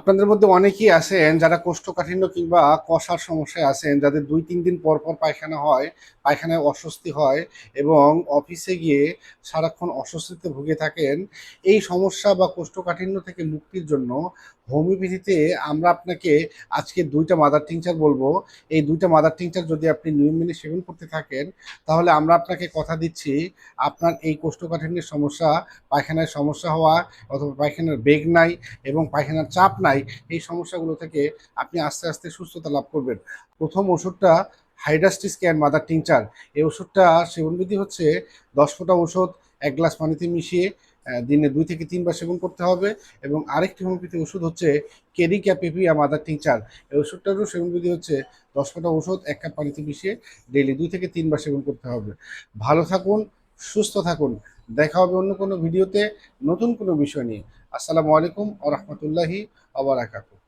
আপনাদের মধ্যে অনেকেই আছেন যারা কোষ্ঠকাঠিন্য কিংবা কষার সমস্যায় আছেন, যাদের 2-3 দিন পর পর পায়খানা হয়, পায়খানায় অস্বস্তি হয় এবং অফিসে গিয়ে সারাক্ষণ অস্বস্তিতে ভুগে থাকেন। এই সমস্যা বা কোষ্ঠকাঠিন্য থেকে মুক্তির জন্য হোমিওপ্যাথিতে আমরা আপনাকে আজকে 2টা মাদার টিংচার বলবো। এই 2টা মাদার টিংচার যদি আপনি নিয়ম মেনে সেবন করতে থাকেন, তাহলে আমরা আপনাকে কথা দিচ্ছি আপনার এই কোষ্ঠকাঠিন্যের সমস্যা, পায়খানায় সমস্যা হওয়া অথবা পায়খানার বেগ নাই এবং পায়খানার চাপ নাই, এই সমস্যাগুলো থেকে আপনি আস্তে আস্তে সুস্থতা লাভ করবেন। প্রথম ওষুধটা হাইড্রাস্টিস ক্যান মাদার টিংচার। এই ওষুধটা সেবনবিধি হচ্ছে 10 ফোঁটা ওষুধ 1 গ্লাস পানিতে মিশিয়ে দিনে 2 থেকে 3 বার সেবন করতে হবে। এবং আরেকটি হোমিওপ্যাথি ওষুধ হচ্ছে কেরিকা পেপিয়া মাদার টিংচার। এই ওষুধটারও সেবনবিধি হচ্ছে 10 ফোঁটা ওষুধ 1 কাপ পানিতে মিশিয়ে ডেইলি 2 থেকে 3 বার সেবন করতে হবে। ভালো থাকুন, সুস্থ থাকুন। দেখা হবে অন্য কোনো ভিডিওতে নতুন কোনো বিষয় নিয়ে। আসসালামু আলাইকুম ওয়া রাহমাতুল্লাহি ওয়া বারাকাতুহু।